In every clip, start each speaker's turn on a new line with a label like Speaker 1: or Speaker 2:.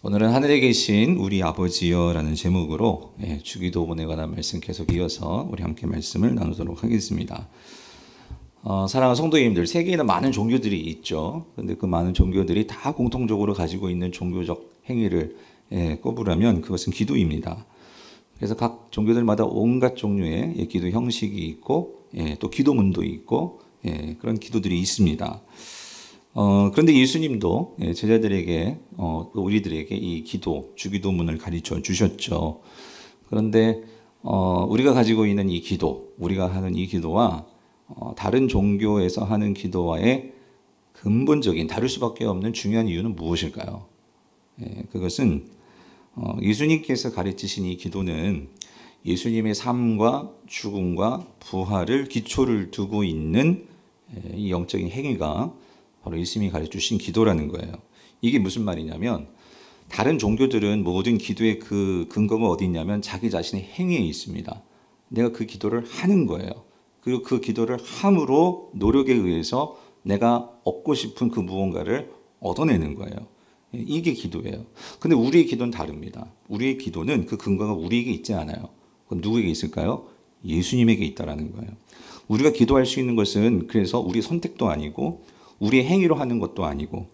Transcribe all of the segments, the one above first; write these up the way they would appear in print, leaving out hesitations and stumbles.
Speaker 1: 오늘은 하늘에 계신 우리 아버지여라는 제목으로 주기도문에 관한 말씀 계속 이어서 우리 함께 말씀을 나누도록 하겠습니다. 사랑하는 성도님들, 세계에는 많은 종교들이 있죠. 근데 그 많은 종교들이 다 공통적으로 가지고 있는 종교적 행위를 꼽으라면 그것은 기도입니다. 그래서 각 종교들마다 온갖 종류의 기도 형식이 있고 또 기도문도 있고 그런 기도들이 있습니다. 그런데 예수님도 제자들에게 또 우리들에게 이 기도, 주기도문을 가르쳐 주셨죠. 그런데 우리가 가지고 있는 이 기도, 우리가 하는 이 기도와 다른 종교에서 하는 기도와의 근본적인 다를 수밖에 없는 중요한 이유는 무엇일까요? 그것은 예수님께서 가르치신 이 기도는 예수님의 삶과 죽음과 부활을 기초를 두고 있는 이 영적인 행위가 바로 예수님이 가르쳐주신 기도라는 거예요. 이게 무슨 말이냐면 다른 종교들은 모든 기도의 그 근거가 어디 있냐면 자기 자신의 행위에 있습니다. 내가 그 기도를 하는 거예요. 그리고 그 기도를 함으로 노력에 의해서 내가 얻고 싶은 그 무언가를 얻어내는 거예요. 이게 기도예요. 근데 우리의 기도는 다릅니다. 우리의 기도는 그 근거가 우리에게 있지 않아요. 그럼 누구에게 있을까요? 예수님에게 있다라는 거예요. 우리가 기도할 수 있는 것은 그래서 우리 선택도 아니고 우리의 행위로 하는 것도 아니고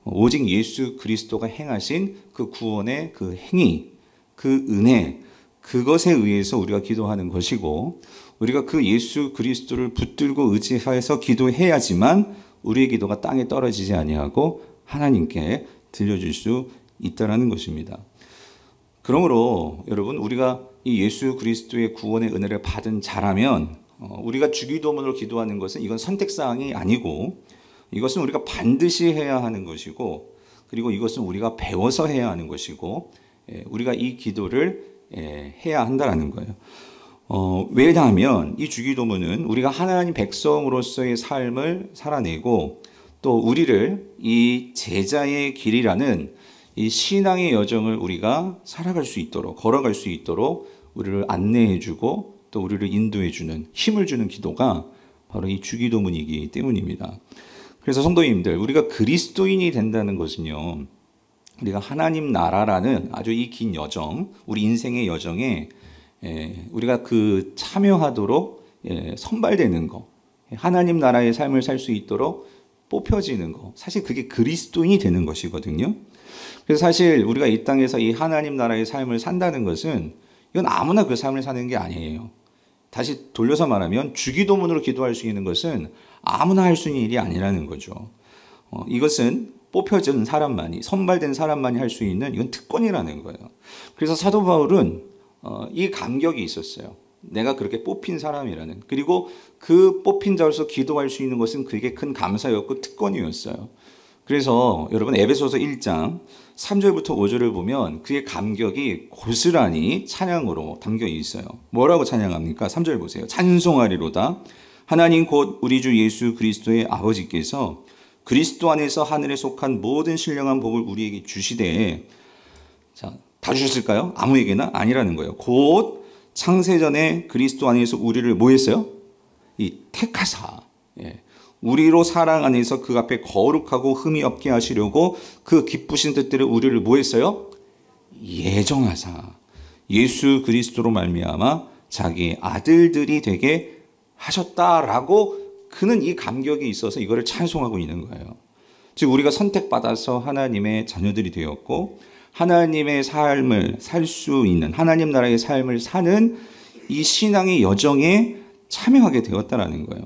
Speaker 1: 오직 예수 그리스도가 행하신 그 구원의 그 행위, 그 은혜, 그것에 의해서 우리가 기도하는 것이고 우리가 그 예수 그리스도를 붙들고 의지해서 기도해야지만 우리의 기도가 땅에 떨어지지 아니하고 하나님께 들려줄 수 있다는 것입니다. 그러므로 여러분, 우리가 이 예수 그리스도의 구원의 은혜를 받은 자라면 우리가 주기도문으로 기도하는 것은 이건 선택사항이 아니고 이것은 우리가 반드시 해야 하는 것이고 그리고 이것은 우리가 배워서 해야 하는 것이고 우리가 이 기도를 해야 한다는 거예요. 왜냐하면 이 주기도문은 우리가 하나님 백성으로서의 삶을 살아내고 또 우리를 이 제자의 길이라는 이 신앙의 여정을 우리가 살아갈 수 있도록 걸어갈 수 있도록 우리를 안내해주고 또 우리를 인도해주는 힘을 주는 기도가 바로 이 주기도문이기 때문입니다. 그래서 성도님들, 우리가 그리스도인이 된다는 것은요, 우리가 하나님 나라라는 아주 이 긴 여정, 우리 인생의 여정에 우리가 그 참여하도록 선발되는 거, 하나님 나라의 삶을 살 수 있도록 뽑혀지는 거, 사실 그게 그리스도인이 되는 것이거든요. 그래서 사실 우리가 이 땅에서 이 하나님 나라의 삶을 산다는 것은 이건 아무나 그 삶을 사는 게 아니에요. 다시 돌려서 말하면 주기도문으로 기도할 수 있는 것은 아무나 할 수 있는 일이 아니라는 거죠. 이것은 뽑혀진 사람만이, 선발된 사람만이 할 수 있는 이건 특권이라는 거예요. 그래서 사도 바울은 이 감격이 있었어요. 내가 그렇게 뽑힌 사람이라는. 그리고 그 뽑힌 자로서 기도할 수 있는 것은 그게 큰 감사였고 특권이었어요. 그래서 여러분 에베소서 1장 3절부터 5절을 보면 그의 감격이 고스란히 찬양으로 담겨 있어요. 뭐라고 찬양합니까? 3절 보세요. 찬송하리로다. 하나님 곧 우리 주 예수 그리스도의 아버지께서 그리스도 안에서 하늘에 속한 모든 신령한 복을 우리에게 주시되, 자, 다 주셨을까요? 아무에게나? 아니라는 거예요. 곧 창세전에 그리스도 안에서 우리를 뭐 했어요? 이 택하사, 우리로 사랑 안에서 그 앞에 거룩하고 흠이 없게 하시려고 그 기쁘신 뜻대로 우리를 뭐 했어요? 예정하사 예수 그리스도로 말미암아 자기의 아들들이 되게 하셨다라고 그는 이 감격이 있어서 이거를 찬송하고 있는 거예요. 즉 우리가 선택받아서 하나님의 자녀들이 되었고 하나님의 삶을 살 수 있는 하나님 나라의 삶을 사는 이 신앙의 여정에 참여하게 되었다라는 거예요.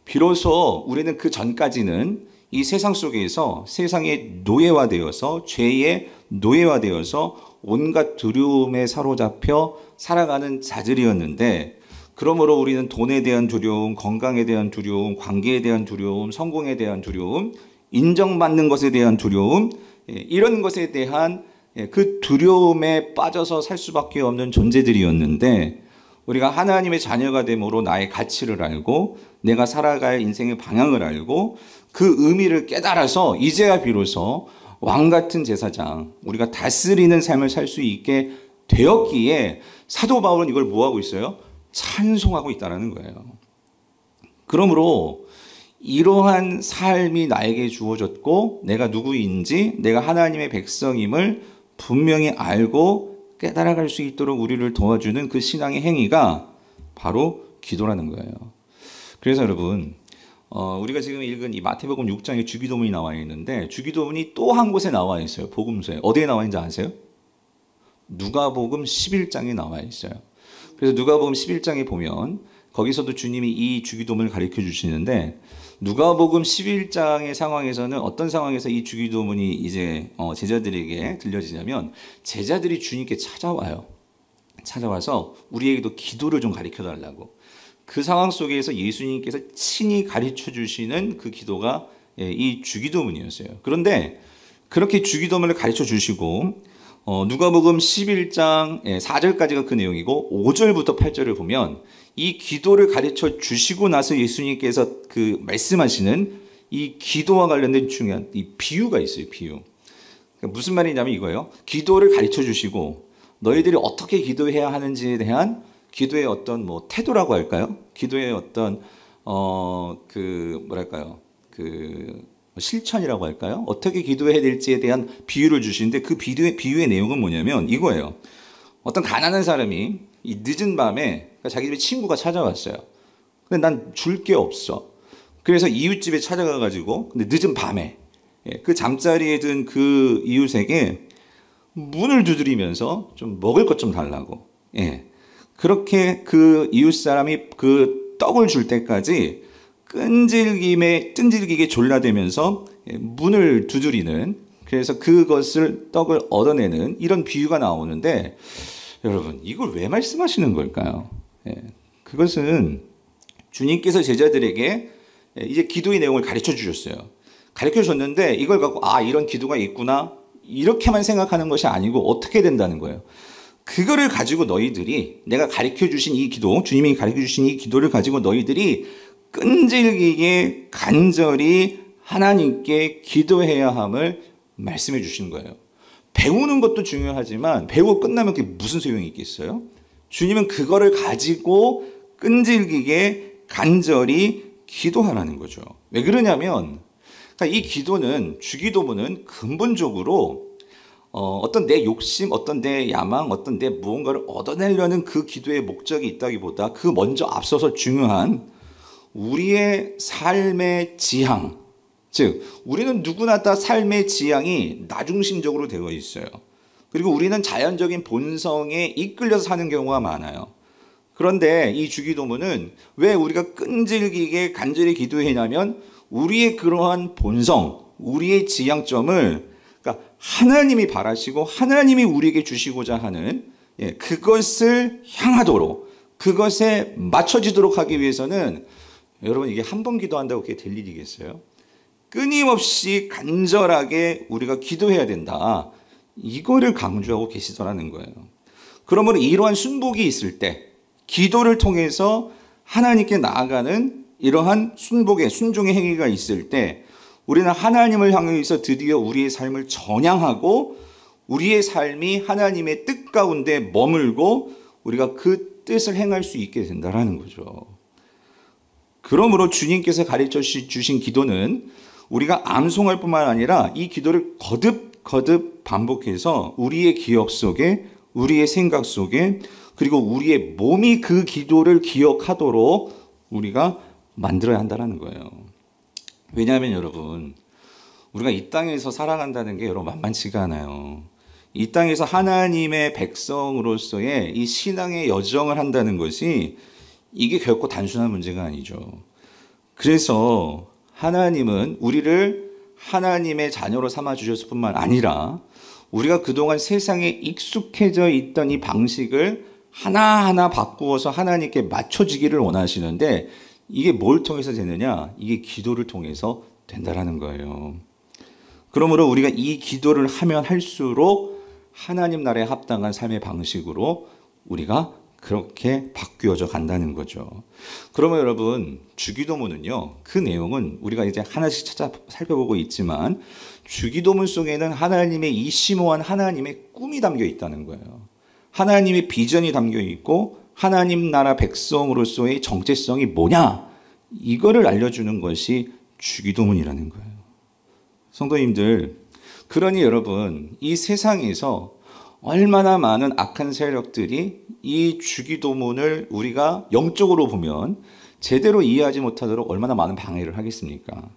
Speaker 1: 비로소 우리는 그 전까지는 이 세상 속에서 세상의 노예화되어서 죄의 노예화되어서 온갖 두려움에 사로잡혀 살아가는 자들이었는데 그러므로 우리는 돈에 대한 두려움, 건강에 대한 두려움, 관계에 대한 두려움, 성공에 대한 두려움, 인정받는 것에 대한 두려움, 이런 것에 대한 그 두려움에 빠져서 살 수밖에 없는 존재들이었는데 우리가 하나님의 자녀가 됨으로 나의 가치를 알고 내가 살아갈 인생의 방향을 알고 그 의미를 깨달아서 이제야 비로소 왕같은 제사장, 우리가 다스리는 삶을 살 수 있게 되었기에 사도 바울은 이걸 뭐하고 있어요? 찬송하고 있다는 거예요. 그러므로 이러한 삶이 나에게 주어졌고 내가 누구인지 내가 하나님의 백성임을 분명히 알고 깨달아갈 수 있도록 우리를 도와주는 그 신앙의 행위가 바로 기도라는 거예요. 그래서 여러분, 우리가 지금 읽은 이 마태복음 6장에 주기도문이 나와 있는데, 주기도문이 또 한 곳에 나와 있어요. 복음서에. 어디에 나와 있는지 아세요? 누가복음 11장에 나와 있어요. 그래서 누가복음 11장에 보면 거기서도 주님이 이 주기도문을 가르쳐 주시는데, 누가복음 11장의 상황에서는 어떤 상황에서 이 주기도문이 이제 제자들에게 들려지냐면, 제자들이 주님께 찾아와요. 찾아와서 우리에게도 기도를 좀 가르쳐 달라고. 그 상황 속에서 예수님께서 친히 가르쳐 주시는 그 기도가 이 주기도문이었어요. 그런데 그렇게 주기도문을 가르쳐 주시고, 누가복음 11장 4절까지가 그 내용이고, 5절부터 8절을 보면 이 기도를 가르쳐 주시고 나서 예수님께서 그 말씀하시는 이 기도와 관련된 중요한 이 비유가 있어요. 비유. 그러니까 무슨 말이냐면 이거예요. 기도를 가르쳐 주시고 너희들이 어떻게 기도해야 하는지에 대한 기도의 어떤 뭐 태도라고 할까요? 기도의 어떤 실천이라고 할까요? 어떻게 기도해야 될지에 대한 비유를 주시는데, 그 비유의 내용은 뭐냐면 이거예요. 어떤 가난한 사람이 이 늦은 밤에 자기 집에 친구가 찾아왔어요. 근데 난 줄 게 없어. 그래서 이웃집에 찾아가가지고, 근데 늦은 밤에 그 잠자리에 든 그 이웃에게 문을 두드리면서 좀 먹을 것 좀 달라고. 그렇게 그 이웃 사람이 그 떡을 줄 때까지 끈질기게 졸라대면서 문을 두드리는, 그래서 그것을 떡을 얻어내는 이런 비유가 나오는데, 여러분 이걸 왜 말씀하시는 걸까요? 그것은 주님께서 제자들에게 이제 기도의 내용을 가르쳐 주셨어요. 가르쳐 줬는데 이걸 갖고 이런 기도가 있구나 이렇게만 생각하는 것이 아니고 어떻게 된다는 거예요. 그거를 가지고 너희들이, 내가 가르쳐 주신 이 기도, 주님이 가르쳐 주신 이 기도를 가지고 너희들이 끈질기게 간절히 하나님께 기도해야 함을 말씀해 주시는 거예요. 배우는 것도 중요하지만 배우고 끝나면 그게 무슨 소용이 있겠어요? 주님은 그거를 가지고 끈질기게 간절히 기도하라는 거죠. 왜 그러냐면, 그러니까 이 기도는, 주기도문은 근본적으로 어떤 내 욕심, 어떤 내 야망, 어떤 내 무언가를 얻어내려는 그 기도의 목적이 있다기보다 그 먼저 앞서서 중요한 우리의 삶의 지향, 즉 우리는 누구나 다 삶의 지향이 나중심적으로 되어 있어요. 그리고 우리는 자연적인 본성에 이끌려서 사는 경우가 많아요. 그런데 이 주기도문은 왜 우리가 끈질기게 간절히 기도해냐면, 우리의 그러한 본성, 우리의 지향점을, 그러니까 하나님이 바라시고 하나님이 우리에게 주시고자 하는 그것을 향하도록, 그것에 맞춰지도록 하기 위해서는, 여러분 이게 한 번 기도한다고 그게 될 일이겠어요? 끊임없이 간절하게 우리가 기도해야 된다. 이거를 강조하고 계시더라는 거예요. 그러므로 이러한 순복이 있을 때, 기도를 통해서 하나님께 나아가는 이러한 순복의, 순종의 행위가 있을 때, 우리는 하나님을 향해서 드디어 우리의 삶을 전향하고 우리의 삶이 하나님의 뜻 가운데 머물고 우리가 그 뜻을 행할 수 있게 된다는 거죠. 그러므로 주님께서 가르쳐 주신 기도는 우리가 암송할 뿐만 아니라 이 기도를 거듭 반복해서 우리의 기억 속에, 우리의 생각 속에, 그리고 우리의 몸이 그 기도를 기억하도록 우리가 만들어야 한다는 거예요. 왜냐하면 여러분, 우리가 이 땅에서 살아간다는 게 여러분 만만치가 않아요. 이 땅에서 하나님의 백성으로서의 이 신앙의 여정을 한다는 것이, 이게 결코 단순한 문제가 아니죠. 그래서 하나님은 우리를 하나님의 자녀로 삼아 주셨을 뿐만 아니라, 우리가 그동안 세상에 익숙해져 있던 이 방식을 하나하나 바꾸어서 하나님께 맞춰지기를 원하시는데, 이게 뭘 통해서 되느냐? 이게 기도를 통해서 된다라는 거예요. 그러므로 우리가 이 기도를 하면 할수록 하나님 나라에 합당한 삶의 방식으로 우리가 그렇게 바뀌어져 간다는 거죠. 그러면 여러분, 주기도문은요, 그 내용은 우리가 이제 하나씩 찾아 살펴보고 있지만, 주기도문 속에는 하나님의 이 심오한 하나님의 꿈이 담겨 있다는 거예요. 하나님의 비전이 담겨 있고, 하나님 나라 백성으로서의 정체성이 뭐냐, 이거를 알려주는 것이 주기도문이라는 거예요. 성도님들, 그러니 여러분, 이 세상에서 얼마나 많은 악한 세력들이 이 주기도문을 우리가 영적으로 보면 제대로 이해하지 못하도록 얼마나 많은 방해를 하겠습니까?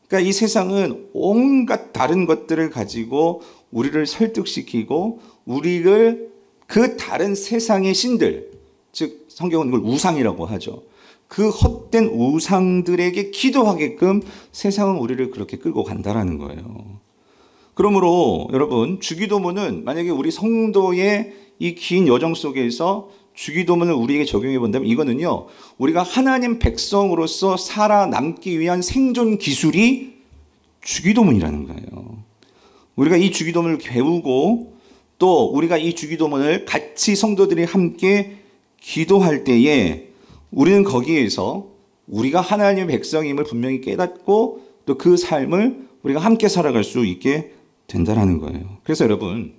Speaker 1: 그러니까 이 세상은 온갖 다른 것들을 가지고 우리를 설득시키고 우리를 그 다른 세상의 신들, 즉 성경은 이걸 우상이라고 하죠. 그 헛된 우상들에게 기도하게끔 세상은 우리를 그렇게 끌고 간다라는 거예요. 그러므로 여러분, 주기도문은 만약에 우리 성도의 이 긴 여정 속에서 주기도문을 우리에게 적용해 본다면 이거는요, 우리가 하나님 백성으로서 살아남기 위한 생존 기술이 주기도문이라는 거예요. 우리가 이 주기도문을 배우고 또 우리가 이 주기도문을 같이 성도들이 함께 기도할 때에 우리는 거기에서 우리가 하나님의 백성임을 분명히 깨닫고 또 그 삶을 우리가 함께 살아갈 수 있게 된다라는 거예요. 그래서 여러분,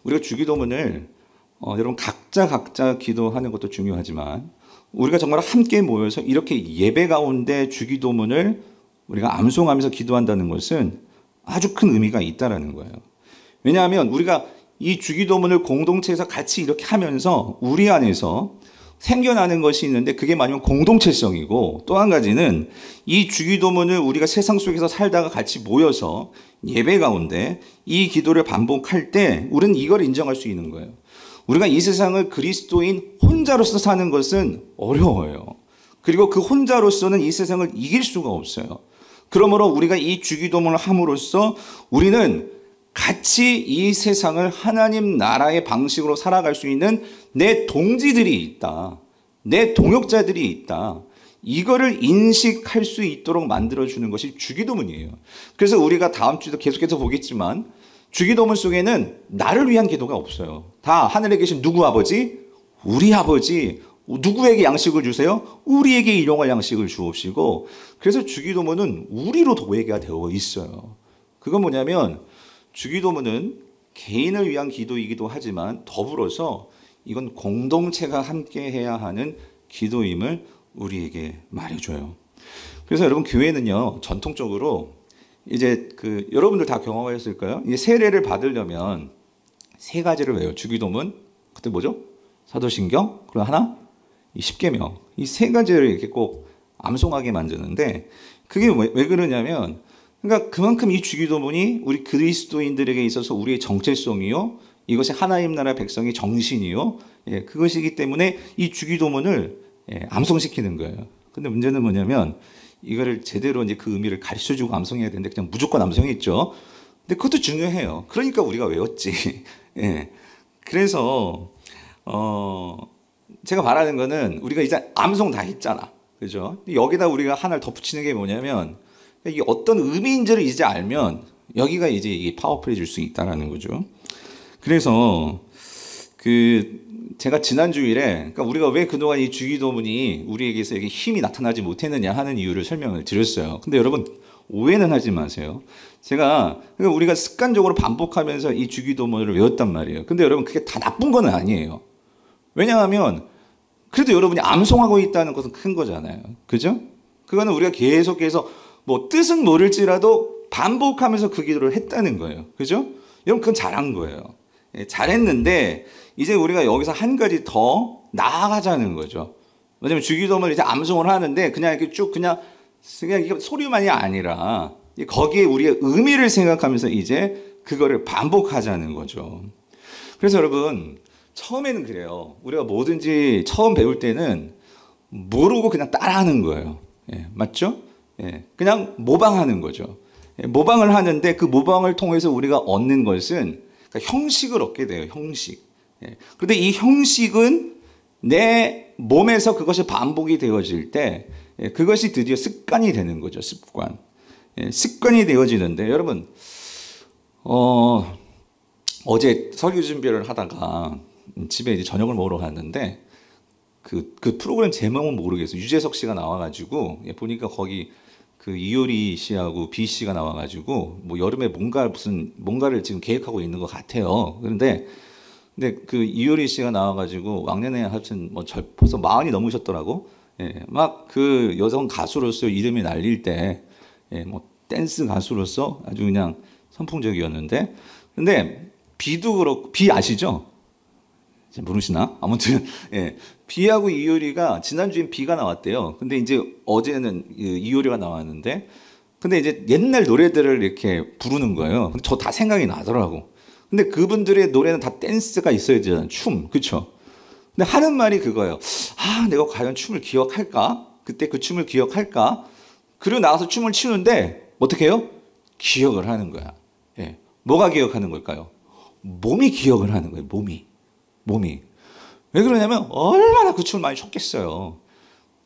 Speaker 1: 우리가 주기도문을 여러분 각자 기도하는 것도 중요하지만 우리가 정말 함께 모여서 이렇게 예배 가운데 주기도문을 우리가 암송하면서 기도한다는 것은 아주 큰 의미가 있다라는 거예요. 왜냐하면 우리가 이 주기도문을 공동체에서 같이 이렇게 하면서 우리 안에서 생겨나는 것이 있는데 그게 뭐냐면 공동체성이고, 또 한 가지는 이 주기도문을 우리가 세상 속에서 살다가 같이 모여서 예배 가운데 이 기도를 반복할 때 우리는 이걸 인정할 수 있는 거예요. 우리가 이 세상을 그리스도인 혼자로서 사는 것은 어려워요. 그리고 그 혼자로서는 이 세상을 이길 수가 없어요. 그러므로 우리가 이 주기도문을 함으로써 우리는 같이 이 세상을 하나님 나라의 방식으로 살아갈 수 있는 내 동지들이 있다. 내 동역자들이 있다. 이거를 인식할 수 있도록 만들어주는 것이 주기도문이에요. 그래서 우리가 다음 주에도 계속해서 보겠지만 주기도문 속에는 나를 위한 기도가 없어요. 다 하늘에 계신 누구 아버지? 우리 아버지. 누구에게 양식을 주세요? 우리에게 일용할 양식을 주옵시고. 그래서 주기도문은 우리로 도예가 되어 있어요. 그건 뭐냐면 주기도문은 개인을 위한 기도이기도 하지만 더불어서 이건 공동체가 함께 해야 하는 기도임을 우리에게 말해줘요. 그래서 여러분, 교회는요, 전통적으로 이제 여러분들 다 경험하셨을까요? 이 세례를 받으려면 세 가지를 외워요. 주기도문, 그때 뭐죠? 사도신경, 그리고 하나, 이 십계명. 이 세 가지를 이렇게 꼭 암송하게 만드는데 그게 왜 그러냐면, 그러니까 그만큼 이 주기도문이 우리 그리스도인들에게 있어서 우리의 정체성이요, 이것이 하나님 나라 백성의 정신이요, 그것이기 때문에 이 주기도문을 암송시키는 거예요. 근데 문제는 뭐냐면 이거를 제대로 이제 그 의미를 가르쳐주고 암송해야 되는데 그냥 무조건 암송했죠. 근데 그것도 중요해요. 그러니까 우리가 외웠지. 그래서 제가 말하는 거는 우리가 이제 암송 다 했잖아, 그죠? 여기다 우리가 하나를 덧붙이는 게 뭐냐면 이게 어떤 의미인지를 이제 알면 여기가 이제 이게 파워풀해질 수 있다라는 거죠. 그래서 제가 지난 주일에, 그러니까 우리가 왜 그동안 이 주기도문이 우리에게서 이게 힘이 나타나지 못했느냐 하는 이유를 설명을 드렸어요. 근데 여러분, 오해는 하지 마세요. 그러니까 우리가 습관적으로 반복하면서 이 주기도문을 외웠단 말이에요. 근데 여러분, 그게 다 나쁜 건 아니에요. 왜냐하면 그래도 여러분이 암송하고 있다는 것은 큰 거잖아요. 그죠? 그거는 우리가 계속해서 뭐 뜻은 모를지라도 반복하면서 그 기도를 했다는 거예요. 그죠? 여러분, 그건 잘한 거예요. 잘했는데 이제 우리가 여기서 한 가지 더 나아가자는 거죠. 왜냐면 주기도문을 이제 암송을 하는데 그냥 이렇게 쭉 그냥 이게 소리만이 아니라 거기에 우리의 의미를 생각하면서 이제 그거를 반복하자는 거죠. 그래서 여러분, 처음에는 그래요. 우리가 뭐든지 처음 배울 때는 모르고 그냥 따라하는 거예요. 맞죠? 그냥 모방하는 거죠. 모방을 하는데 그 모방을 통해서 우리가 얻는 것은, 그러니까 형식을 얻게 돼요. 형식. 그런데 이 형식은 내 몸에서 그것이 반복이 되어질 때 그것이 드디어 습관이 되는 거죠. 습관. 습관이 되어지는데 여러분, 어제 설교 준비를 하다가 집에 이제 저녁을 먹으러 갔는데 그 프로그램 제목은 모르겠어요. 유재석 씨가 나와가지고 보니까 거기 이효리 씨하고 비 씨가 나와가지고 뭐 여름에 뭔가를 지금 계획하고 있는 것 같아요. 근데 이효리 씨가 나와가지고 왕년에 하여튼 벌써 40이 넘으셨더라고. 막 여성 가수로서 이름이 날릴 때, 댄스 가수로서 아주 그냥 선풍적이었는데, 근데 비도 그렇고, 비 아시죠? 모르시나? 아무튼 예, 비하고 이효리가 지난주엔 비가 나왔대요. 근데 이제 어제는 이효리가 나왔는데, 근데 이제 옛날 노래들을 이렇게 부르는 거예요. 저 다 생각이 나더라고. 근데 그분들의 노래는 다 댄스가 있어야 되잖아요. 춤, 그렇죠? 근데 하는 말이 그거예요. 아, 내가 과연 춤을 기억할까? 그때 그 춤을 기억할까? 그리고 나와서 춤을 추는데 어떻게 해요? 기억을 하는 거야. 예, 뭐가 기억하는 걸까요? 몸이 기억을 하는 거예요. 몸이. 왜 그러냐면 얼마나 그 춤을 많이 췄겠어요.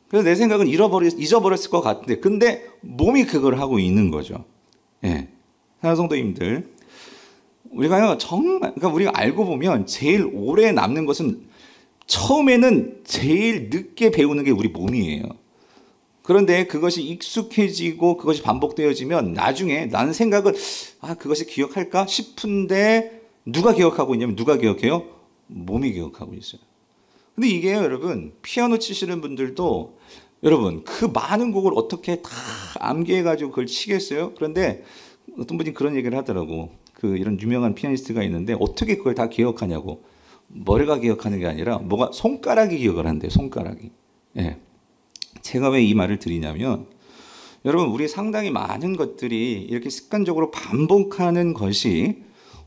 Speaker 1: 그래서 내 생각은 잊어버렸을 것 같은데, 근데 몸이 그걸 하고 있는 거죠. 예. 사랑성도님들, 우리가요, 정말, 그러니까 우리가 알고 보면 제일 오래 남는 것은 처음에는 제일 늦게 배우는 게 우리 몸이에요. 그런데 그것이 익숙해지고 그것이 반복되어지면 나중에 나는 생각을, 아, 그것이 기억할까 싶은데 누가 기억하고 있냐면 누가 기억해요? 몸이 기억하고 있어요. 근데 이게 여러분, 피아노 치시는 분들도 여러분 그 많은 곡을 어떻게 다 암기해가지고 그걸 치겠어요? 그런데 어떤 분이 그런 얘기를 하더라고. 이런 유명한 피아니스트가 있는데 어떻게 그걸 다 기억하냐고. 머리가 기억하는 게 아니라 손가락이 기억을 한대요. 손가락이. 예. 제가 왜 이 말을 드리냐면, 여러분 우리 상당히 많은 것들이 이렇게 습관적으로 반복하는 것이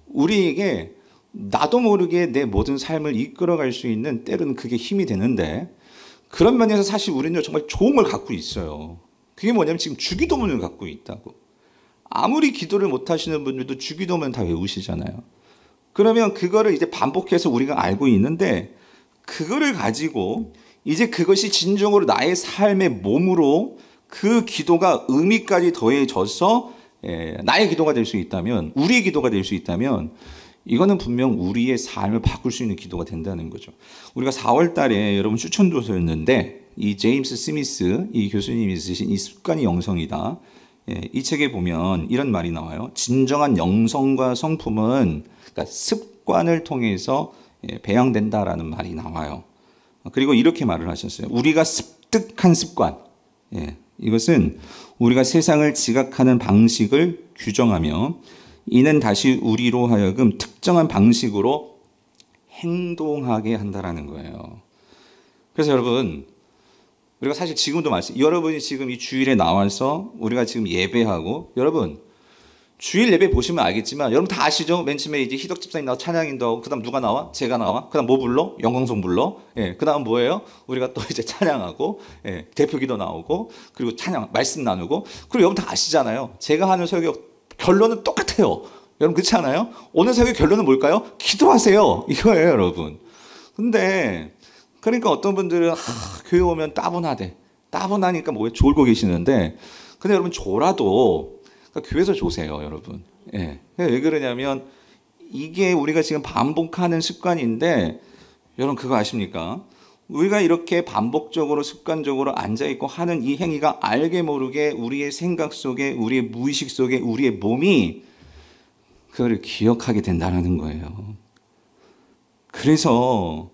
Speaker 1: 우리에게 나도 모르게 내 모든 삶을 이끌어갈 수 있는, 때로는 그게 힘이 되는데, 그런 면에서 사실 우리는 정말 좋은 걸 갖고 있어요. 그게 뭐냐면 지금 주기도문을 갖고 있다고. 아무리 기도를 못 하시는 분들도 주기도문 다 외우시잖아요. 그러면 그거를 이제 반복해서 우리가 알고 있는데, 그거를 가지고 이제 그것이 진정으로 나의 삶의 몸으로 그 기도가 의미까지 더해져서 나의 기도가 될 수 있다면, 우리의 기도가 될 수 있다면, 이거는 분명 우리의 삶을 바꿀 수 있는 기도가 된다는 거죠. 우리가 4월 달에 여러분 추천도서였는데, 이 제임스 스미스 이 교수님이 쓰신 이 습관이 영성이다. 이 책에 보면 이런 말이 나와요. 진정한 영성과 성품은, 그러니까 습관을 통해서 배양된다라는 말이 나와요. 그리고 이렇게 말을 하셨어요. 우리가 습득한 습관, 이것은 우리가 세상을 지각하는 방식을 규정하며, 이는 다시 우리로 하여금 특정한 방식으로 행동하게 한다라는 거예요. 그래서 여러분, 우리가 사실 지금도 여러분이 지금 이 주일에 나와서 우리가 지금 예배하고, 여러분 주일 예배 보시면 알겠지만, 여러분 다 아시죠? 맨 처음에 이제 희덕 집사님 나와 찬양인도 하고, 그 다음 누가 나와? 제가 나와. 그 다음 뭐 불러? 영광송 불러. 그 다음 뭐예요? 우리가 또 이제 찬양하고, 대표 기도 나오고, 그리고 찬양, 말씀 나누고, 그리고 여러분 다 아시잖아요. 제가 하는 설교 결론은 똑같아요. 여러분 그렇지 않아요? 오늘 설교 결론은 뭘까요? 기도하세요. 이거예요, 여러분. 근데 그러니까 어떤 분들은 교회 오면 따분하대. 따분하니까 뭐 졸고 계시는데, 근데 여러분 졸아도 그러니까 교회에서 조세요, 여러분. 왜 그러냐면 이게 우리가 지금 반복하는 습관인데, 여러분 그거 아십니까? 우리가 이렇게 반복적으로 습관적으로 앉아있고 하는 이 행위가 알게 모르게 우리의 생각 속에, 우리의 무의식 속에 우리의 몸이 그거를 기억하게 된다는 거예요. 그래서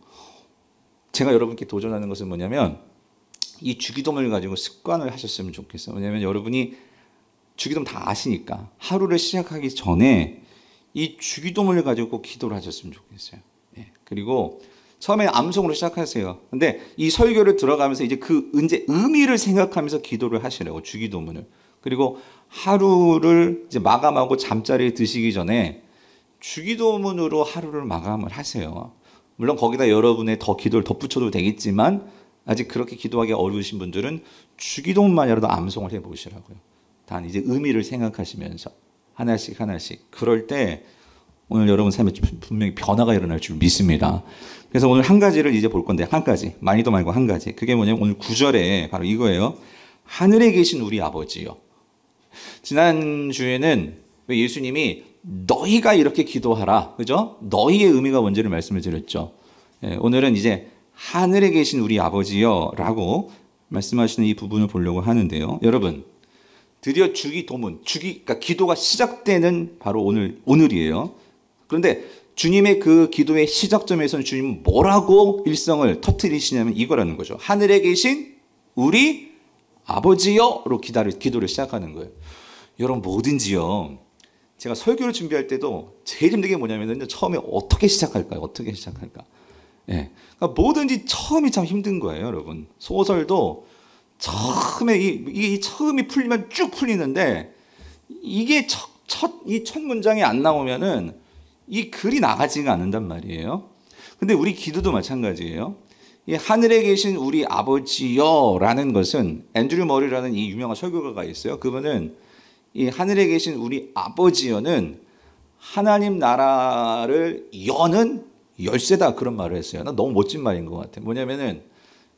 Speaker 1: 제가 여러분께 도전하는 것은 뭐냐면, 이 주기도문을 가지고 습관을 하셨으면 좋겠어요. 왜냐하면 여러분이 주기도문 다 아시니까 하루를 시작하기 전에 이 주기도문을 가지고 기도를 하셨으면 좋겠어요. 그리고 처음에 암송으로 시작하세요. 근데 이 설교를 들어가면서 이제 이제 의미를 생각하면서 기도를 하시라고, 주기도문을. 그리고 하루를 이제 마감하고 잠자리에 드시기 전에 주기도문으로 하루를 마감을 하세요. 물론 거기다 여러분의 더 기도를 덧붙여도 되겠지만, 아직 그렇게 기도하기 어려우신 분들은 주기도문만이라도 암송을 해보시라고요. 단 이제 의미를 생각하시면서 하나씩. 그럴 때 오늘 여러분 삶에 분명히 변화가 일어날 줄 믿습니다. 그래서 오늘 한 가지를 이제 볼 건데, 한 가지, 많이도 말고 한 가지. 그게 뭐냐면 오늘 9절에 바로 이거예요. 하늘에 계신 우리 아버지요. 지난주에는 예수님이 너희가 이렇게 기도하라, 그죠? 너희의 의미가 뭔지를 말씀을 드렸죠. 오늘은 이제 하늘에 계신 우리 아버지요 라고 말씀하시는 이 부분을 보려고 하는데요. 여러분, 드디어 주기도문, 그러니까 기도가 시작되는 바로 오늘이에요. 그런데 주님의 그 기도의 시작점에서는 주님은 뭐라고 일성을 터뜨리시냐면 이거라는 거죠. 하늘에 계신 우리 아버지여로 기도를 시작하는 거예요. 여러분, 뭐든지요, 제가 설교를 준비할 때도 제일 힘든 게 뭐냐면 처음에 어떻게 시작할까요? 어떻게 시작할까? 예. 그러니까 뭐든지 처음이 참 힘든 거예요, 여러분. 소설도 처음에 이 처음이 풀리면 쭉 풀리는데 이게 첫 문장이 안 나오면은 이 글이 나가지가 않는단 말이에요. 근데 우리 기도도 마찬가지예요. 이 하늘에 계신 우리 아버지여라는 것은 앤드류 머리라는 이 유명한 설교가가 있어요. 그분은 이 하늘에 계신 우리 아버지여는 하나님 나라를 여는 열쇠다 그런 말을 했어요. 나 너무 멋진 말인 것 같아요. 뭐냐면은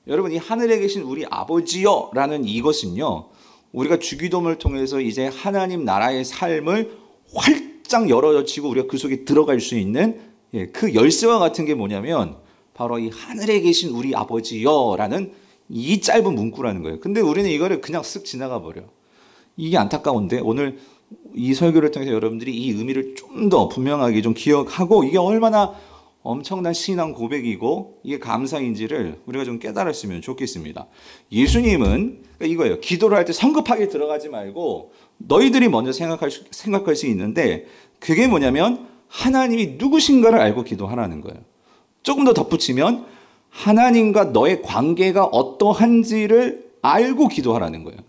Speaker 1: 여러분 이 하늘에 계신 우리 아버지여라는 이것은요. 우리가 주기도문을 통해서 이제 하나님 나라의 삶을 활짝 열어젖히고 우리가 그 속에 들어갈 수 있는 그 열쇠와 같은 게 뭐냐면 바로 이 하늘에 계신 우리 아버지여라는 이 짧은 문구라는 거예요. 근데 우리는 이거를 그냥 쓱 지나가 버려. 이게 안타까운데 오늘 이 설교를 통해서 여러분들이 이 의미를 좀 더 분명하게 좀 기억하고 이게 얼마나 엄청난 신앙 고백이고 이게 감사인지를 우리가 좀 깨달았으면 좋겠습니다. 예수님은 이거예요. 기도를 할 때 성급하게 들어가지 말고 너희들이 먼저 생각할 수 있는데 그게 뭐냐면 하나님이 누구신가를 알고 기도하라는 거예요. 조금 더 덧붙이면 하나님과 너의 관계가 어떠한지를 알고 기도하라는 거예요.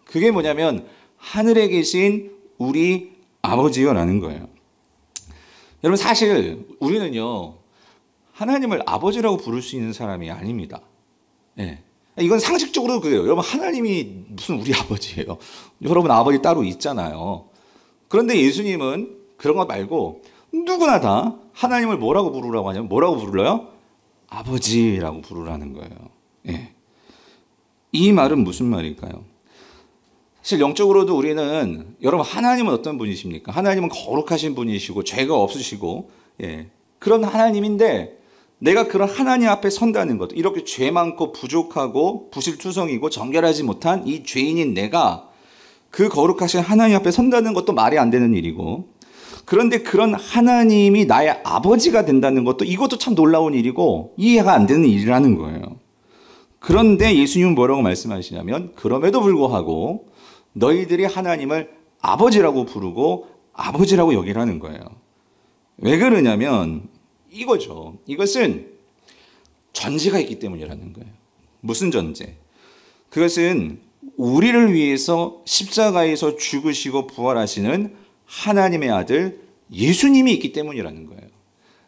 Speaker 1: 그게 뭐냐면 하늘에 계신 우리 아버지여라는 거예요. 여러분 사실 우리는요 하나님을 아버지라고 부를 수 있는 사람이 아닙니다. 예. 이건 상식적으로 그래요. 여러분 하나님이 무슨 우리 아버지예요. 여러분 아버지 따로 있잖아요. 그런데 예수님은 그런 것 말고 누구나 다 하나님을 뭐라고 부르라고 하냐면 뭐라고 부르러요? 아버지라고 부르라는 거예요. 예. 이 말은 무슨 말일까요? 사실 영적으로도 우리는 여러분 하나님은 어떤 분이십니까? 하나님은 거룩하신 분이시고 죄가 없으시고 그런 하나님인데 내가 그런 하나님 앞에 선다는 것 이렇게 죄 많고 부족하고 부실투성이고 정결하지 못한 이 죄인인 내가 그 거룩하신 하나님 앞에 선다는 것도 말이 안 되는 일이고 그런데 그런 하나님이 나의 아버지가 된다는 것도 이것도 참 놀라운 일이고 이해가 안 되는 일이라는 거예요. 그런데 예수님은 뭐라고 말씀하시냐면 그럼에도 불구하고 너희들이 하나님을 아버지라고 부르고 아버지라고 여기라는 거예요. 왜 그러냐면 이거죠. 이것은 전제가 있기 때문이라는 거예요. 무슨 전제? 그것은 우리를 위해서 십자가에서 죽으시고 부활하시는 하나님의 아들 예수님이 있기 때문이라는 거예요.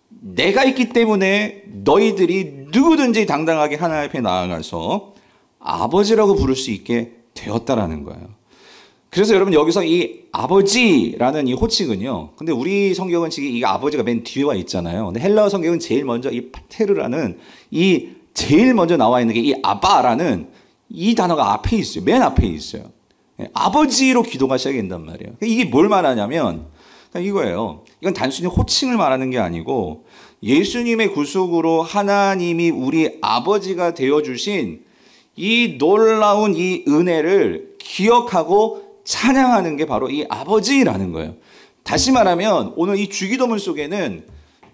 Speaker 1: 내가 있기 때문에 너희들이 누구든지 당당하게 하나님 앞에 나아가서 아버지라고 부를 수 있게 되었다라는 거예요. 그래서 여러분 여기서 이 아버지라는 이 호칭은요. 근데 우리 성경은 지금 이 아버지가 맨 뒤에 와 있잖아요. 근데 헬라어 성경은 제일 먼저 이 파테르라는 이 제일 먼저 나와 있는 게 이 아바라는 이 단어가 앞에 있어요. 맨 앞에 있어요. 아버지로 기도가 시작이 된단 말이에요. 이게 뭘 말하냐면 이거예요. 이건 단순히 호칭을 말하는 게 아니고 예수님의 구속으로 하나님이 우리 아버지가 되어주신 이 놀라운 이 은혜를 기억하고 찬양하는 게 바로 이 아버지라는 거예요. 다시 말하면 오늘 이 주기도문 속에는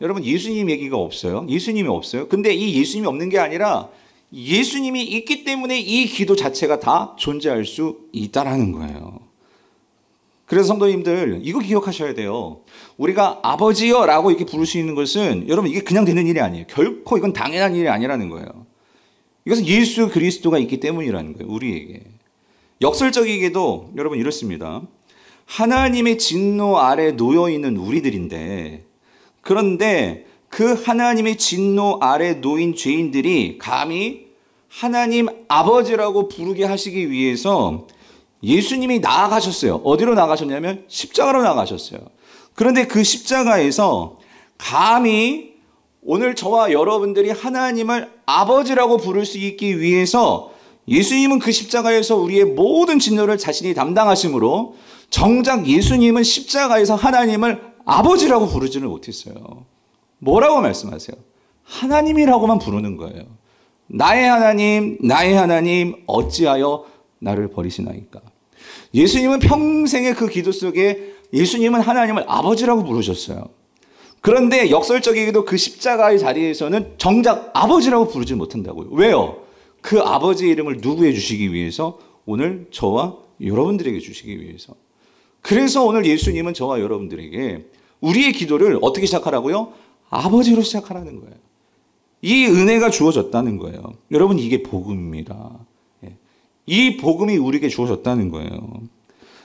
Speaker 1: 여러분 예수님 얘기가 없어요. 예수님이 없어요. 근데 이 예수님이 없는 게 아니라 예수님이 있기 때문에 이 기도 자체가 다 존재할 수 있다라는 거예요. 그래서 성도님들 이거 기억하셔야 돼요. 우리가 아버지여라고 이렇게 부를 수 있는 것은 여러분 이게 그냥 되는 일이 아니에요. 결코 이건 당연한 일이 아니라는 거예요. 이것은 예수 그리스도가 있기 때문이라는 거예요. 우리에게. 역설적이게도 여러분 이렇습니다. 하나님의 진노 아래 놓여 있는 우리들인데 그런데 그 하나님의 진노 아래 놓인 죄인들이 감히 하나님 아버지라고 부르게 하시기 위해서 예수님이 나아가셨어요. 어디로 나가셨냐면 십자가로 나가셨어요. 그런데 그 십자가에서 감히 오늘 저와 여러분들이 하나님을 아버지라고 부를 수 있기 위해서 예수님은 그 십자가에서 우리의 모든 진노를 자신이 담당하심으로 정작 예수님은 십자가에서 하나님을 아버지라고 부르지는 못했어요. 뭐라고 말씀하세요? 하나님이라고만 부르는 거예요. 나의 하나님 어찌하여 나를 버리시나이까. 예수님은 평생의 그 기도 속에 예수님은 하나님을 아버지라고 부르셨어요. 그런데 역설적이게도 그 십자가의 자리에서는 정작 아버지라고 부르지 못한다고요. 왜요? 그 아버지의 이름을 누구에 주시기 위해서? 오늘 저와 여러분들에게 주시기 위해서. 그래서 오늘 예수님은 저와 여러분들에게 우리의 기도를 어떻게 시작하라고요? 아버지로 시작하라는 거예요. 이 은혜가 주어졌다는 거예요. 여러분, 이게 복음입니다. 이 복음이 우리에게 주어졌다는 거예요.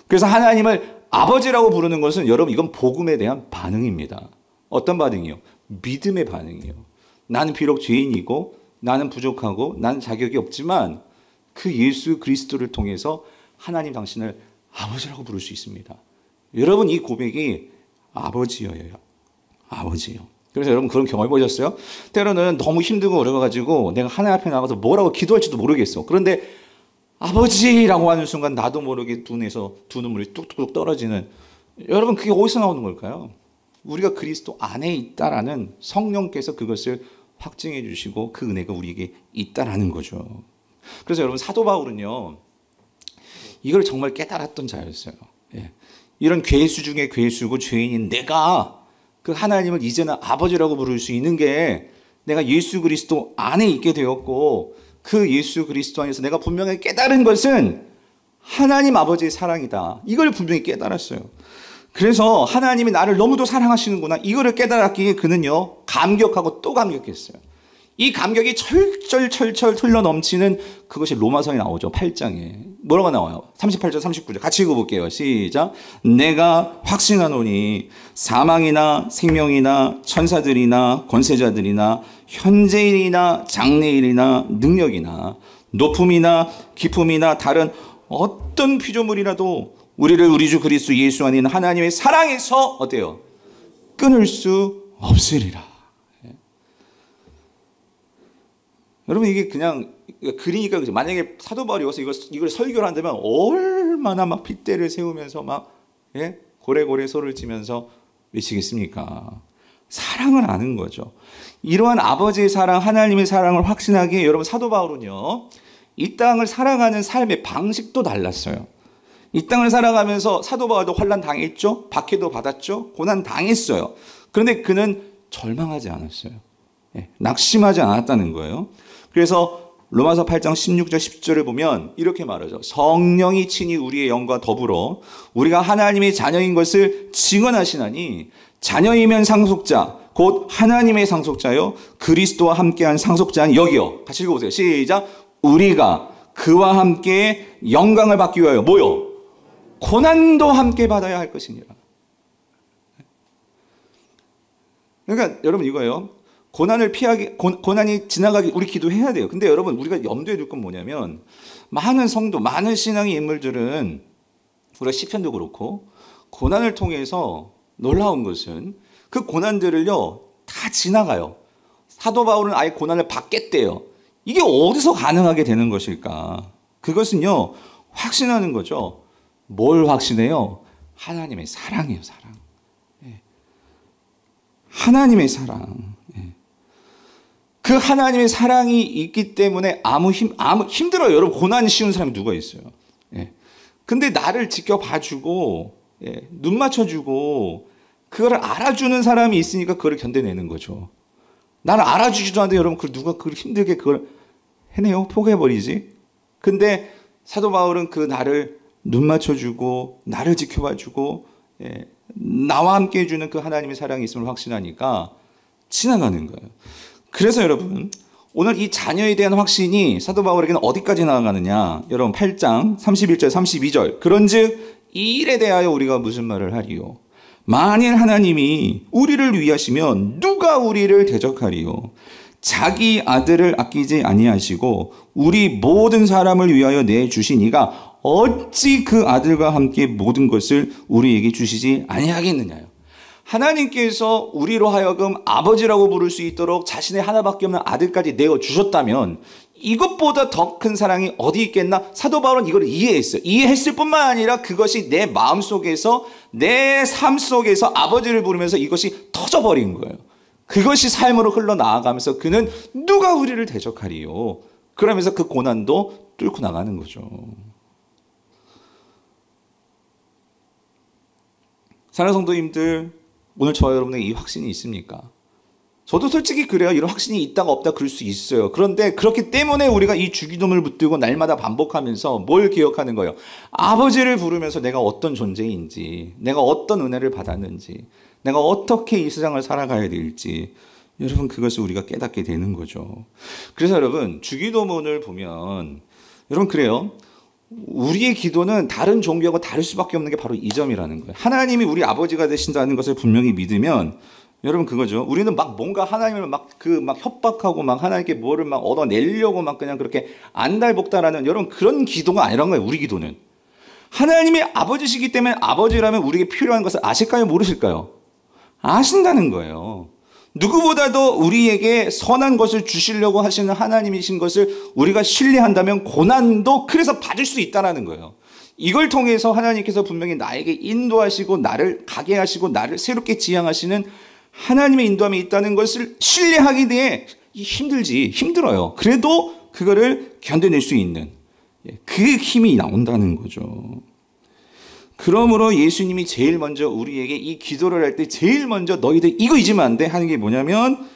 Speaker 1: 그래서 하나님을 아버지라고 부르는 것은 여러분, 이건 복음에 대한 반응입니다. 어떤 반응이요? 믿음의 반응이에요. 나는 비록 죄인이고 나는 부족하고 나는 자격이 없지만 그 예수 그리스도를 통해서 하나님 당신을 아버지라고 부를 수 있습니다. 여러분, 이 고백이 아버지여요. 아버지요. 그래서 여러분 그런 경험 해보셨어요? 때로는 너무 힘들고 어려워가지고 내가 하나님 앞에 나가서 뭐라고 기도할지도 모르겠어. 그런데 아버지라고 하는 순간 나도 모르게 눈에서 두 눈물이 뚝뚝뚝 떨어지는, 여러분 그게 어디서 나오는 걸까요? 우리가 그리스도 안에 있다라는 성령께서 그것을 확증해 주시고 그 은혜가 우리에게 있다라는 거죠. 그래서 여러분 사도 바울은요, 이걸 정말 깨달았던 자였어요. 이런 괴수 중에 괴수고 죄인인 내가 그 하나님을 이제는 아버지라고 부를 수 있는 게 내가 예수 그리스도 안에 있게 되었고, 그 예수 그리스도 안에서 내가 분명히 깨달은 것은 하나님 아버지의 사랑이다. 이걸 분명히 깨달았어요. 그래서 하나님이 나를 너무도 사랑하시는구나, 이거를 깨달았기에 그는요 감격하고 또 감격했어요. 이 감격이 철철 흘러 넘치는 그것이 로마서에 나오죠. 8장에 뭐라고 나와요? 38절 39절 같이 읽어볼게요. 시작. 내가 확신하노니 사망이나 생명이나 천사들이나 권세자들이나 현재일이나 장래일이나 능력이나 높음이나 깊음이나 다른 어떤 피조물이라도 우리를 우리 주 그리스도 예수 안에 있는 하나님의 사랑에서 어때요? 끊을 수 없으리라. 여러분, 이게 그냥 그리니까 그죠. 만약에 사도 바울이 와서 이걸 설교를 한다면 얼마나 막 핏대를 세우면서 막 고래고래 소리를 치면서 외치겠습니까? 사랑을 아는 거죠. 이러한 아버지의 사랑, 하나님의 사랑을 확신하기에 여러분 사도 바울은요, 이 땅을 살아가는 삶의 방식도 달랐어요. 이 땅을 살아가면서 사도 바울도 환난 당했죠. 박해도 받았죠. 고난 당했어요. 그런데 그는 절망하지 않았어요. 낙심하지 않았다는 거예요. 그래서 로마서 8장 16절 10절을 보면 이렇게 말하죠. 성령이 친히 우리의 영과 더불어 우리가 하나님의 자녀인 것을 증언하시나니 자녀이면 상속자 곧 하나님의 상속자요 그리스도와 함께한 상속자는 여기요. 같이 읽어보세요. 시작. 우리가 그와 함께 영광을 받기 위하여 뭐요? 고난도 함께 받아야 할 것이니라. 그러니까 여러분 이거예요. 고난을 피하기, 고난이 지나가기 우리 기도해야 돼요. 근데 여러분 우리가 염두에 둘 건 뭐냐면, 많은 성도, 많은 신앙의 인물들은 우리가 시편도 그렇고 고난을 통해서 놀라운 것은 그 고난들을요 다 지나가요. 사도 바울은 아예 고난을 받겠대요. 이게 어디서 가능하게 되는 것일까? 그것은요 확신하는 거죠. 뭘 확신해요? 하나님의 사랑이에요. 사랑. 하나님의 사랑. 그 하나님의 사랑이 있기 때문에 아무 힘들어요. 여러분 고난이 쉬운 사람이 누가 있어요? 근데 나를 지켜봐주고 눈 맞춰주고 그걸 알아주는 사람이 있으니까 그걸 견뎌내는 거죠. 나를 알아주지도 않는데 여러분 누가 그걸 힘들게 그걸 해내요? 포기해버리지. 근데 사도 바울은 그 나를 눈 맞춰주고 나를 지켜봐주고 나와 함께 해주는 그 하나님의 사랑이 있음을 확신하니까 지나가는 거예요. 그래서 여러분 오늘 이 자녀에 대한 확신이 사도 바울에게는 어디까지 나아가느냐? 여러분 8장 31절 32절 그런즉 이 일에 대하여 우리가 무슨 말을 하리요? 만일 하나님이 우리를 위하시면 누가 우리를 대적하리요? 자기 아들을 아끼지 아니하시고 우리 모든 사람을 위하여 내주신 이가 어찌 그 아들과 함께 모든 것을 우리에게 주시지 아니하겠느냐요. 하나님께서 우리로 하여금 아버지라고 부를 수 있도록 자신의 하나밖에 없는 아들까지 내어주셨다면 이것보다 더 큰 사랑이 어디 있겠나? 사도 바울은 이걸 이해했어요. 이해했을 뿐만 아니라 그것이 내 마음속에서 내 삶 속에서 아버지를 부르면서 이것이 터져버린 거예요. 그것이 삶으로 흘러나아가면서 그는 누가 우리를 대적하리요? 그러면서 그 고난도 뚫고 나가는 거죠. 사랑하는 성도님들, 오늘 저와 여러분에게 이 확신이 있습니까? 저도 솔직히 그래요. 이런 확신이 있다가 없다 그럴 수 있어요. 그런데 그렇기 때문에 우리가 이 주기도문을 붙들고 날마다 반복하면서 뭘 기억하는 거예요? 아버지를 부르면서 내가 어떤 존재인지, 내가 어떤 은혜를 받았는지, 내가 어떻게 이 세상을 살아가야 될지, 여러분 그것을 우리가 깨닫게 되는 거죠. 그래서 여러분 주기도문을 보면 여러분 그래요. 우리의 기도는 다른 종교하고 다를 수밖에 없는 게 바로 이 점이라는 거예요. 하나님이 우리 아버지가 되신다는 것을 분명히 믿으면 여러분 그거죠. 우리는 막 뭔가 하나님을 막 협박하고 막 하나님께 뭐를 막 얻어내려고 막 그냥 그렇게 안달복달하는 여러분 그런 기도가 아니란 거예요. 우리 기도는 하나님이 아버지시기 때문에 아버지라면 우리에게 필요한 것을 아실까요? 모르실까요? 아신다는 거예요. 누구보다도 우리에게 선한 것을 주시려고 하시는 하나님이신 것을 우리가 신뢰한다면 고난도 그래서 받을 수 있다는 거예요. 이걸 통해서 하나님께서 분명히 나에게 인도하시고 나를 가게 하시고 나를 새롭게 지향하시는 하나님의 인도함이 있다는 것을 신뢰하기 때문에 힘들어요. 그래도 그거를 견뎌낼 수 있는 그 힘이 나온다는 거죠. 그러므로 예수님이 제일 먼저 우리에게 이 기도를 할 때 제일 먼저 너희들 이거 잊으면 안 돼 하는 게 뭐냐면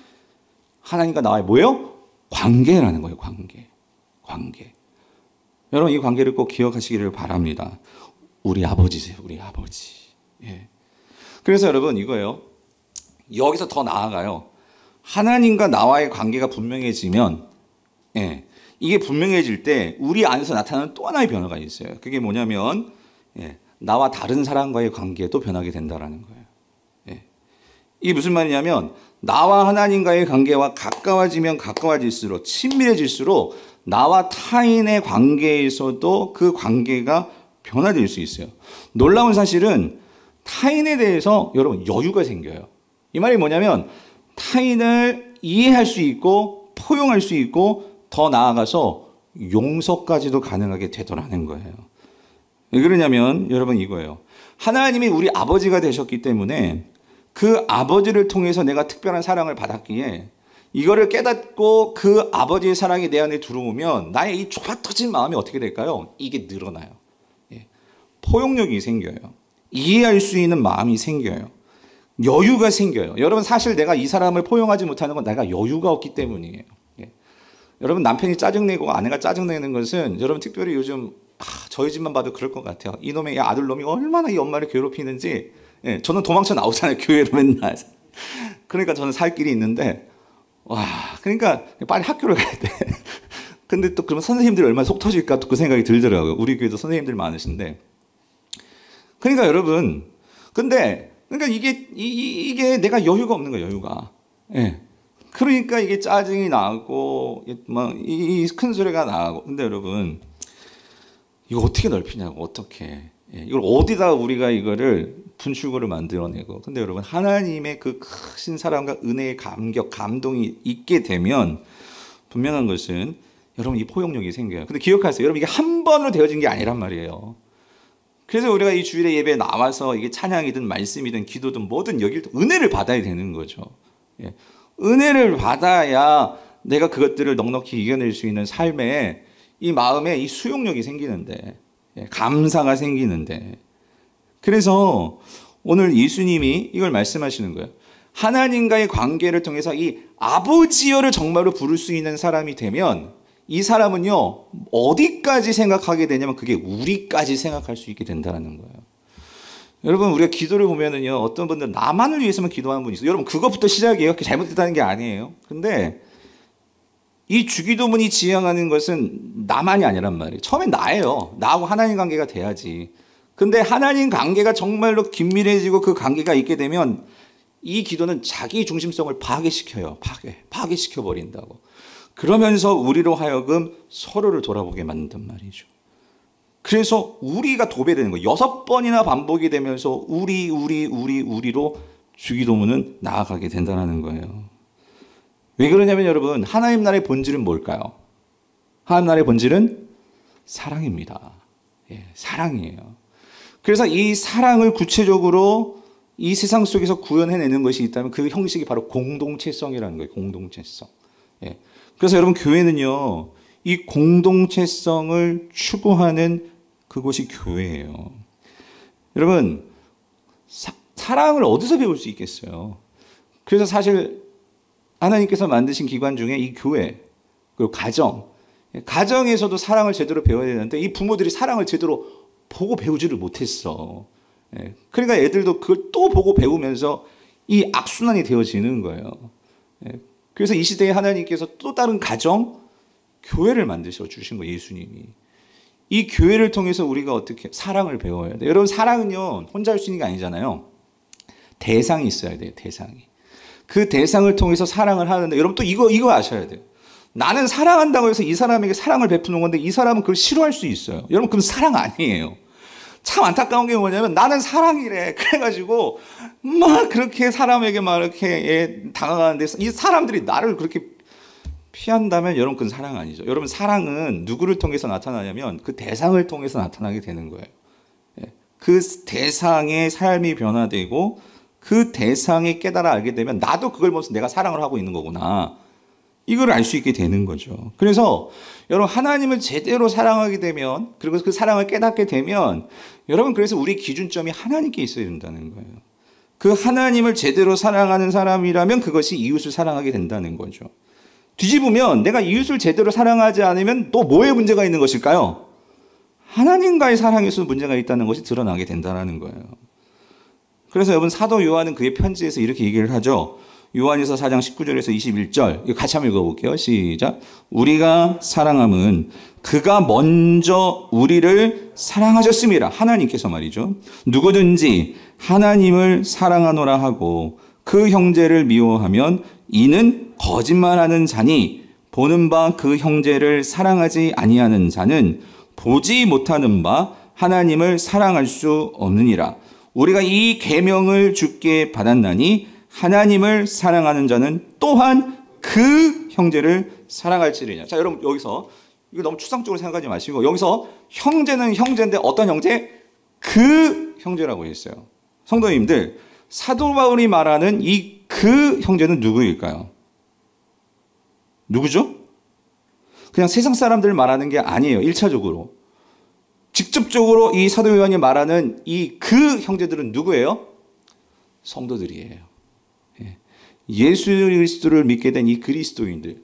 Speaker 1: 하나님과 나와의 뭐예요? 관계라는 거예요. 관계. 여러분 이 관계를 꼭 기억하시기를 바랍니다. 우리 아버지세요. 우리 아버지. 예. 그래서 여러분 이거예요. 여기서 더 나아가요. 하나님과 나와의 관계가 분명해지면 이게 분명해질 때 우리 안에서 나타나는 또 하나의 변화가 있어요. 그게 뭐냐면 나와 다른 사람과의 관계도 변하게 된다는 거예요. 이게 무슨 말이냐면 나와 하나님과의 관계와 가까워지면 가까워질수록 친밀해질수록 나와 타인의 관계에서도 그 관계가 변화될 수 있어요. 놀라운 사실은 타인에 대해서 여러분 여유가 생겨요. 이 말이 뭐냐면 타인을 이해할 수 있고 포용할 수 있고 더 나아가서 용서까지도 가능하게 되더라는 거예요. 왜 그러냐면 여러분 이거예요. 하나님이 우리 아버지가 되셨기 때문에 그 아버지를 통해서 내가 특별한 사랑을 받았기에 이거를 깨닫고 그 아버지의 사랑이 내 안에 들어오면 나의 이 좁아 터진 마음이 어떻게 될까요? 이게 늘어나요. 포용력이 생겨요. 이해할 수 있는 마음이 생겨요. 여유가 생겨요. 여러분 사실 내가 이 사람을 포용하지 못하는 건 내가 여유가 없기 때문이에요. 여러분 남편이 짜증내고 아내가 짜증내는 것은 여러분 특별히 요즘 저희 집만 봐도 그럴 것 같아요. 이놈의 아들놈이 얼마나 이 엄마를 괴롭히는지 저는 도망쳐 나오잖아요. 교회로 맨날. 그러니까 저는 살 길이 있는데 그러니까 빨리 학교를 가야 돼. 근데 또 그러면 선생님들이 얼마나 속 터질까 또 그 생각이 들더라고요. 우리 교회도 선생님들 많으신데. 그러니까 여러분 그러니까 이게 내가 여유가 없는 거예요. 여유가. 그러니까 이게 짜증이 나고 이 큰 소리가 나고. 근데 여러분 이거 어떻게 넓히냐고 어떻게 이걸 어디다 우리가 이거를 분출구를 만들어내고. 근데 여러분 하나님의 그 크신 사랑과 은혜의 감동이 있게 되면 분명한 것은 여러분 이 포용력이 생겨요. 근데 기억하세요. 여러분 이게 한 번으로 되어진 게 아니란 말이에요. 그래서 우리가 이 주일의 예배에 나와서 이게 찬양이든 말씀이든 기도든 뭐든 여길 은혜를 받아야 되는 거죠. 은혜를 받아야 내가 그것들을 넉넉히 이겨낼 수 있는 삶에 이 마음에 이 수용력이 생기는데 감사가 생기는데 그래서 오늘 예수님이 이걸 말씀하시는 거예요. 하나님과의 관계를 통해서 이 아버지여를 정말로 부를 수 있는 사람이 되면 이 사람은요 어디까지 생각하게 되냐면 그게 우리까지 생각할 수 있게 된다는 거예요. 여러분 우리가 기도를 보면은요 어떤 분들은 나만을 위해서만 기도하는 분이 있어요. 여러분 그것부터 시작이에요. 잘못됐다는 게 아니에요. 근데 이 주기도문이 지향하는 것은 나만이 아니란 말이에요. 처음엔 나예요. 나하고 하나님 관계가 돼야지. 근데 하나님 관계가 정말로 긴밀해지고 그 관계가 있게 되면 이 기도는 자기 중심성을 파괴시켜요. 파괴시켜 버린다고. 그러면서 우리로 하여금 서로를 돌아보게 만든단 말이죠. 그래서 우리가 도배되는 거예요. 6번이나 반복이 되면서 우리로 주기도문은 나아가게 된다는 거예요. 왜 그러냐면 여러분 하나님 나라의 본질은 뭘까요? 하나님 나라의 본질은 사랑입니다. 사랑이에요. 그래서 이 사랑을 구체적으로 이 세상 속에서 구현해내는 것이 있다면 그 형식이 바로 공동체성이라는 거예요. 공동체성. 그래서 여러분 교회는요 이 공동체성을 추구하는 그곳이 교회예요. 여러분 사랑을 어디서 배울 수 있겠어요? 그래서 사실 하나님께서 만드신 기관 중에 이 교회, 그리고 가정, 가정에서도 사랑을 제대로 배워야 되는데 이 부모들이 사랑을 제대로 보고 배우지를 못했어. 그러니까 애들도 그걸 또 보고 배우면서 이 악순환이 되어지는 거예요. 그래서 이 시대에 하나님께서 또 다른 가정, 교회를 만드셔 주신 거예요, 예수님이. 이 교회를 통해서 우리가 어떻게 사랑을 배워야 돼요. 여러분, 사랑은요 혼자 할 수 있는 게 아니잖아요. 대상이 있어야 돼요. 대상이. 그 대상을 통해서 사랑을 하는데, 여러분 또 이거 아셔야 돼요. 나는 사랑한다고 해서 이 사람에게 사랑을 베푸는 건데 이 사람은 그걸 싫어할 수 있어요. 여러분, 그건 사랑 아니에요. 참 안타까운 게 뭐냐면 나는 사랑이래. 그래가지고 막 그렇게 사람에게 막 이렇게 다가가는데 이 사람들이 나를 그렇게 피한다면 여러분, 그건 사랑 아니죠. 여러분, 사랑은 누구를 통해서 나타나냐면 그 대상을 통해서 나타나게 되는 거예요. 그 대상의 삶이 변화되고 그 대상이 깨달아 알게 되면 나도 그걸 보면서 내가 사랑을 하고 있는 거구나, 이걸 알 수 있게 되는 거죠. 그래서 여러분, 하나님을 제대로 사랑하게 되면, 그리고 그 사랑을 깨닫게 되면, 여러분, 그래서 우리 기준점이 하나님께 있어야 된다는 거예요. 그 하나님을 제대로 사랑하는 사람이라면 그것이 이웃을 사랑하게 된다는 거죠. 뒤집으면 내가 이웃을 제대로 사랑하지 않으면 또 뭐에 문제가 있는 것일까요? 하나님과의 사랑에서 문제가 있다는 것이 드러나게 된다는 거예요. 그래서 여러분, 사도 요한은 그의 편지에서 이렇게 얘기를 하죠. 요한일서 4장 19절에서 21절, 이거 같이 한번 읽어볼게요. 시작. 우리가 사랑함은 그가 먼저 우리를 사랑하셨습니다. 하나님께서 말이죠. 누구든지 하나님을 사랑하노라 하고 그 형제를 미워하면 이는 거짓말하는 자니, 보는 바 그 형제를 사랑하지 아니하는 자는 보지 못하는 바 하나님을 사랑할 수 없느니라. 우리가 이 계명을 주께 받았나니 하나님을 사랑하는 자는 또한 그 형제를 사랑할지니라. 자, 여러분, 여기서 이거 너무 추상적으로 생각하지 마시고, 여기서 형제는 형제인데 어떤 형제? 그 형제라고 했어요. 성도님들, 사도 바울이 말하는 이 그 형제는 누구일까요? 누구죠? 그냥 세상 사람들 말하는 게 아니에요. 1차적으로. 직접적으로 이 사도 요한이 말하는 이 그 형제들은 누구예요? 성도들이에요. 예수 그리스도를 믿게 된 이 그리스도인들.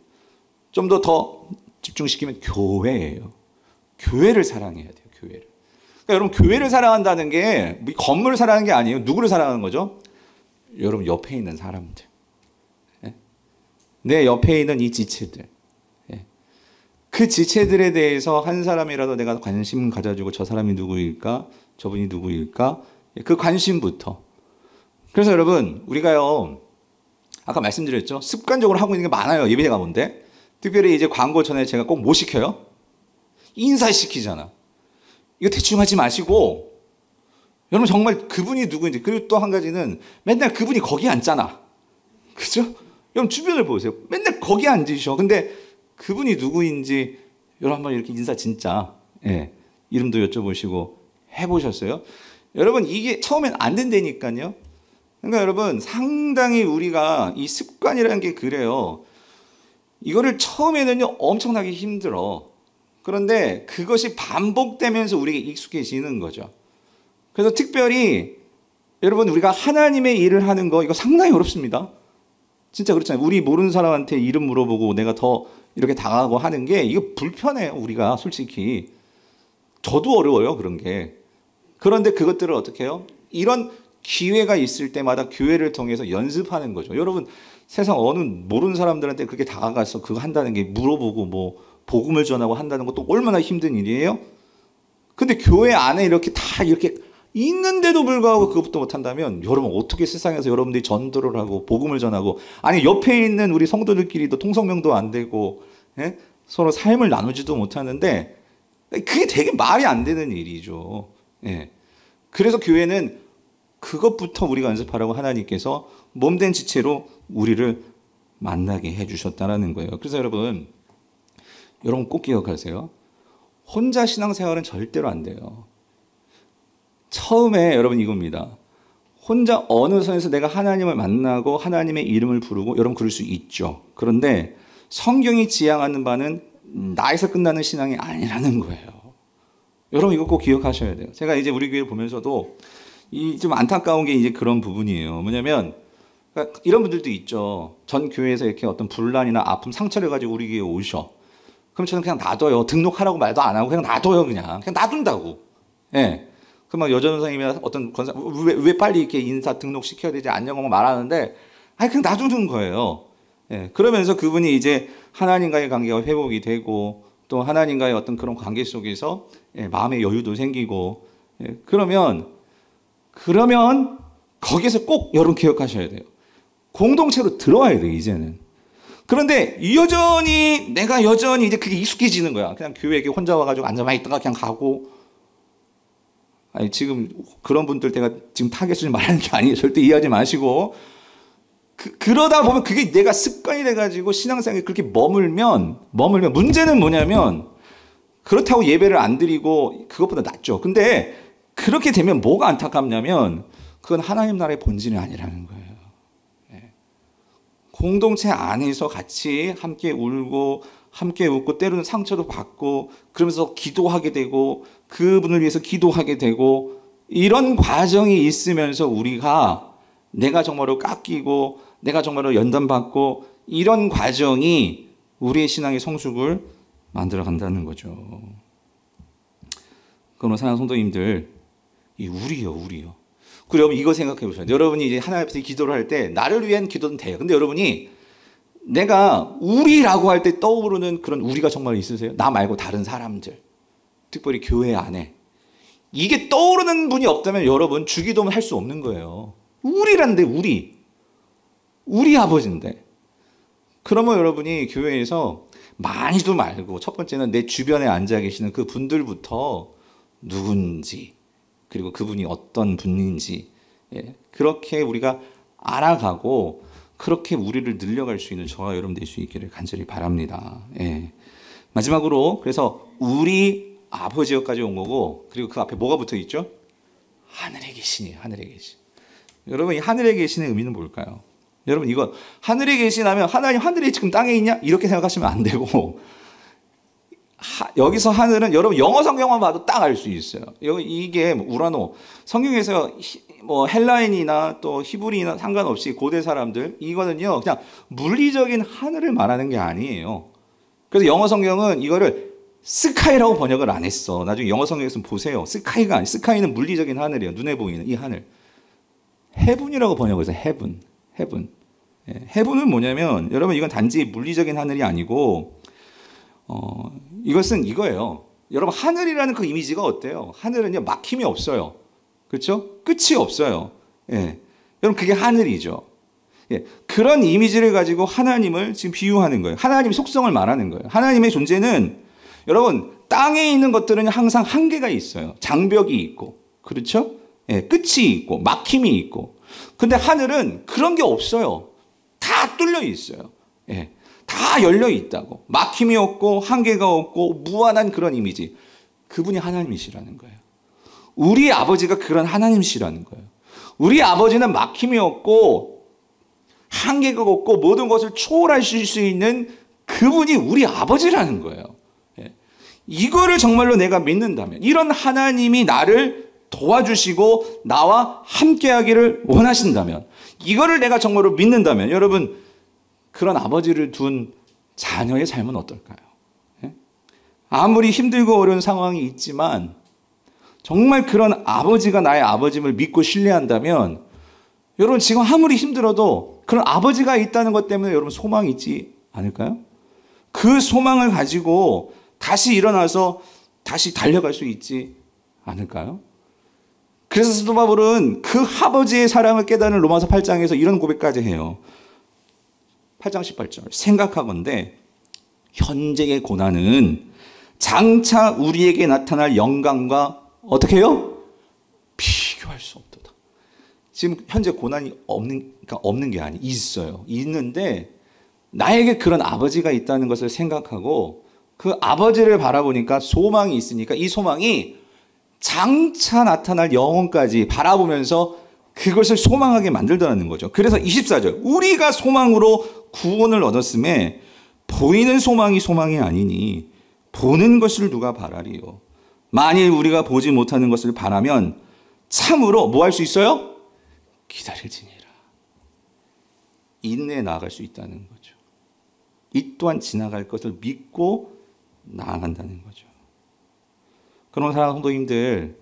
Speaker 1: 좀 더 집중시키면 교회예요. 교회를 사랑해야 돼요. 교회를. 그러니까 여러분, 교회를 사랑한다는 게 건물을 사랑하는 게 아니에요. 누구를 사랑하는 거죠? 여러분, 옆에 있는 사람들. 내 옆에 있는 이 지체들. 그 지체들에 대해서 한 사람이라도 내가 관심 가져주고, 저 사람이 누구일까? 저분이 누구일까? 그 관심부터. 그래서 여러분, 우리가요, 아까 말씀드렸죠? 습관적으로 하고 있는 게 많아요. 예배 가운데. 특별히 이제 광고 전에 제가 꼭 뭐 시켜요? 인사시키잖아. 이거 대충 하지 마시고, 여러분, 정말 그분이 누구인지, 그리고 또 한 가지는 맨날 그분이 거기 앉잖아. 그죠? 여러분, 주변을 보세요. 맨날 거기 앉으셔. 근데 그분이 누구인지 여러분 한번 이렇게 인사 진짜, 이름도 여쭤보시고 해보셨어요? 여러분, 이게 처음엔 안 된다니까요. 그러니까 여러분, 상당히 우리가 이 습관이라는 게 그래요. 이거를 처음에는요 엄청나게 힘들어. 그런데 그것이 반복되면서 우리에게 익숙해지는 거죠. 그래서 특별히 여러분, 우리가 하나님의 일을 하는 거, 이거 상당히 어렵습니다. 진짜 그렇잖아요. 우리 모르는 사람한테 이름 물어보고 내가 더 이렇게 당하고 하는 게, 이거 불편해요. 우리가 솔직히. 저도 어려워요, 그런 게. 그런데 그것들을 어떻게 해요? 이런 기회가 있을 때마다 교회를 통해서 연습하는 거죠. 여러분, 세상 어느 모르는 사람들한테 그렇게 다가가서 그거 한다는 게, 물어보고 뭐 복음을 전하고 한다는 것도 얼마나 힘든 일이에요? 근데 교회 안에 이렇게 다 이렇게 있는데도 불구하고 그것도 못한다면, 여러분, 어떻게 세상에서 여러분들이 전도를 하고 복음을 전하고, 아니 옆에 있는 우리 성도들끼리도 통성명도 안 되고, 서로 삶을 나누지도 못하는데, 그게 되게 말이 안 되는 일이죠. 그래서 교회는 그것부터 우리가 연습하라고 하나님께서 몸된 지체로 우리를 만나게 해주셨다라는 거예요. 그래서 여러분 꼭 기억하세요. 혼자 신앙생활은 절대로 안 돼요. 처음에 여러분 이겁니다. 혼자 어느 선에서 내가 하나님을 만나고 하나님의 이름을 부르고, 여러분 그럴 수 있죠. 그런데 성경이 지향하는 바는 나에서 끝나는 신앙이 아니라는 거예요. 여러분 이거 꼭 기억하셔야 돼요. 제가 이제 우리 교회를 보면서도 이 좀 안타까운 게 이제 그런 부분이에요. 뭐냐면 그러니까 이런 분들도 있죠. 전 교회에서 이렇게 어떤 분란이나 아픔, 상처를 가지고 우리 교회에 오셔. 그럼 저는 그냥 놔둬요. 등록하라고 말도 안 하고 그냥 놔둬요. 그냥 놔둔다고. 예. 그러면 여전 선생님이나 어떤 권사 왜 빨리 이렇게 인사 등록시켜야 되지 않냐고 말하는데 아니 그냥 놔두는 거예요. 예. 그러면서 그분이 이제 하나님과의 관계가 회복이 되고 또 하나님과의 어떤 그런 관계 속에서 예, 마음의 여유도 생기고 예. 그러면 거기서 꼭 여러분 기억하셔야 돼요. 공동체로 들어와야 돼요. 이제는. 그런데 내가 여전히 이제 그게 익숙해지는 거야. 그냥 교회에 혼자 와가지고 앉아만 있다가 그냥 가고. 아니, 지금 그런 분들 제가 지금 타겟을 말하는 게 아니에요. 절대 이해하지 마시고. 그러다 보면 그게 내가 습관이 돼가지고 신앙생활에 그렇게 머물면 문제는 뭐냐면 그렇다고 예배를 안 드리고 그것보다 낫죠. 근데 그렇게 되면 뭐가 안타깝냐면 그건 하나님 나라의 본질이 아니라는 거예요. 공동체 안에서 같이 함께 울고 함께 웃고 때로는 상처도 받고 그러면서 기도하게 되고 그분을 위해서 기도하게 되고 이런 과정이 있으면서 우리가 내가 정말로 깎이고 내가 정말로 연단받고 이런 과정이 우리의 신앙의 성숙을 만들어 간다는 거죠. 그러면 사랑하는 성도님들 이 우리요. 그리고 여러분 이거 생각해 보세요. 여러분이 이제 하나님 앞에서 기도를 할 때 나를 위한 기도는 돼요. 근데 여러분이 내가 우리라고 할 때 떠오르는 그런 우리가 정말 있으세요? 나 말고 다른 사람들, 특별히 교회 안에 이게 떠오르는 분이 없다면 여러분 주기도문 할 수 없는 거예요. 우리란데 우리 아버지인데. 그러면 여러분이 교회에서 많이도 말고 첫 번째는 내 주변에 앉아 계시는 그 분들부터 누군지 그리고 그분이 어떤 분인지 그렇게 우리가 알아가고 그렇게 우리를 늘려갈 수 있는 저와 여러분 될 수 있기를 간절히 바랍니다. 마지막으로 그래서 우리 아버지여까지 온 거고 그리고 그 앞에 뭐가 붙어 있죠? 하늘에 계시니 하늘에 계신. 여러분 이 하늘에 계신의 의미는 뭘까요? 여러분 이거 하늘에 계시나면 하나님 하늘에 지금 땅에 있냐? 이렇게 생각하시면 안 되고 여기서 하늘은 여러분 영어 성경만 봐도 딱 알 수 있어요. 이게 우라노 성경에서 헬라인이나 또 히브리나 상관없이 고대 사람들 이거는요 그냥 물리적인 하늘을 말하는 게 아니에요. 그래서 영어 성경은 이거를 스카이라고 번역을 안 했어. 나중에 영어 성경에서 보세요. 스카이가 아니 스카이는 물리적인 하늘이에요. 눈에 보이는 이 하늘. 헤븐이라고 번역을 해서 헤븐. 헤븐은 뭐냐면 여러분 이건 단지 물리적인 하늘이 아니고 이것은 이거예요. 여러분 하늘이라는 그 이미지가 어때요? 하늘은요 막힘이 없어요. 그렇죠? 끝이 없어요. 여러분 그게 하늘이죠. 그런 이미지를 가지고 하나님을 지금 비유하는 거예요. 하나님의 속성을 말하는 거예요. 하나님의 존재는 여러분 땅에 있는 것들은 항상 한계가 있어요. 장벽이 있고 그렇죠? 끝이 있고 막힘이 있고 근데 하늘은 그런 게 없어요. 다 뚫려 있어요. 다 열려 있다고. 막힘이 없고 한계가 없고 무한한 그런 이미지. 그분이 하나님이시라는 거예요. 우리 아버지가 그런 하나님이시라는 거예요. 우리 아버지는 막힘이 없고 한계가 없고 모든 것을 초월하실 수 있는 그분이 우리 아버지라는 거예요. 이거를 정말로 내가 믿는다면 이런 하나님이 나를 도와주시고 나와 함께하기를 원하신다면 이거를 내가 정말로 믿는다면 여러분 그런 아버지를 둔 자녀의 삶은 어떨까요? 아무리 힘들고 어려운 상황이 있지만 정말 그런 아버지가 나의 아버짐을 믿고 신뢰한다면 여러분 지금 아무리 힘들어도 그런 아버지가 있다는 것 때문에 여러분 소망이 있지 않을까요? 그 소망을 가지고 다시 일어나서 다시 달려갈 수 있지 않을까요? 그래서 사도 바울은 그 아버지의 사랑을 깨닫는 로마서 8장에서 이런 고백까지 해요. 8장 18절 생각하건대 현재의 고난은 장차 우리에게 나타날 영광과 어떻게 해요? 비교할 수 없도다. 지금 현재 고난이 없는 게 아니 있어요. 있는데 나에게 그런 아버지가 있다는 것을 생각하고 그 아버지를 바라보니까 소망이 있으니까 이 소망이 장차 나타날 영혼까지 바라보면서 그것을 소망하게 만들더라는 거죠. 그래서 24절 우리가 소망으로 구원을 얻었음에 보이는 소망이 아니니 보는 것을 누가 바라리요. 만일 우리가 보지 못하는 것을 바라면 참으로 뭐 할 수 있어요? 기다릴지니라. 인내해 나아갈 수 있다는 거죠. 이 또한 지나갈 것을 믿고 나아간다는 거죠. 그런 사랑하는 성도님들,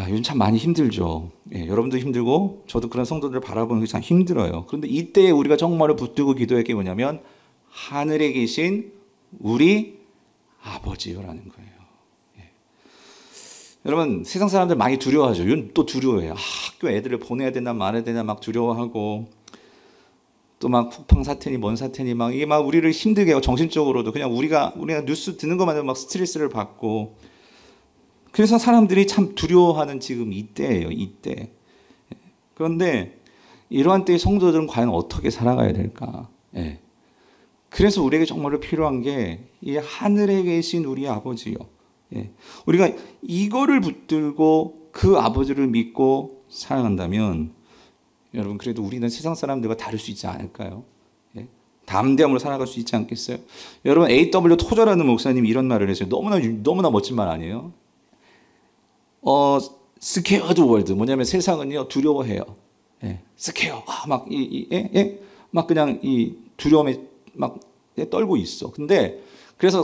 Speaker 1: 요즘 참 많이 힘들죠. 여러분도 힘들고 저도 그런 성도들을 바라보는 게 참 힘들어요. 그런데 이때에 우리가 정말로 붙들고 기도할 게 뭐냐면 하늘에 계신 우리 아버지요라는 거예요. 여러분, 세상 사람들 많이 두려워하죠. 이건 또 두려워해요. 학교 애들을 보내야 되나 말아야 되나 막 두려워하고, 또 막 쿠팡 사태니 뭔 사태니 막 이게 막 우리를 힘들게 하고, 정신적으로도 그냥 우리가 뉴스 듣는 것만으로 막 스트레스를 받고, 그래서 사람들이 참 두려워하는 지금 이때예요. 이때. 그런데 이러한 때의 성도들은 과연 어떻게 살아가야 될까? 그래서 우리에게 정말로 필요한 게 이 하늘에 계신 우리 아버지요. 우리가 이거를 붙들고 그 아버지를 믿고 살아간다면 여러분, 그래도 우리는 세상 사람들과 다를 수 있지 않을까요? 담대함으로 살아갈 수 있지 않겠어요? 여러분, A.W. 토저라는 목사님이 이런 말을 했어요. 너무나 멋진 말 아니에요? 스케어드 월드, 뭐냐면 세상은요 두려워해요. 스케어, 막 그냥 이 두려움에 막 떨고 있어. 근데 그래서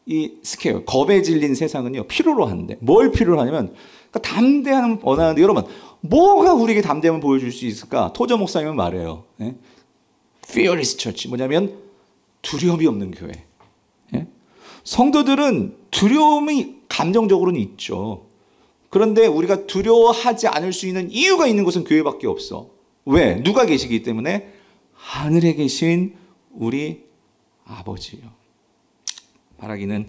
Speaker 1: 이 스케어, 겁에 질린 세상은요 필요로 한대. 뭘 필요로 하냐면, 그러니까 담대함을 원하는데, 여러분 뭐가 우리에게 담대함을 보여줄 수 있을까? 토저 목사님은 말해요. Fearless Church, 뭐냐면 두려움이 없는 교회. 성도들은 두려움이 감정적으로는 있죠. 그런데 우리가 두려워하지 않을 수 있는 이유가 있는 곳은 교회밖에 없어. 왜? 누가 계시기 때문에? 하늘에 계신 우리 아버지요. 바라기는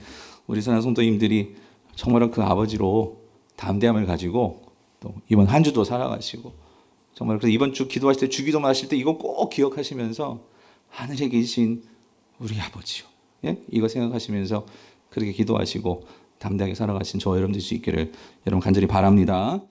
Speaker 1: 우리 사랑하는 성도님들이 정말 그 아버지로 담대함을 가지고 또 이번 한 주도 살아가시고, 정말 그래서 이번 주 기도하실 때, 주기도만 하실 때 이거 꼭 기억하시면서 하늘에 계신 우리 아버지요. 이거 생각하시면서 그렇게 기도하시고 담대하게 살아가신 저 여러분 될 수 있기를 여러분 간절히 바랍니다.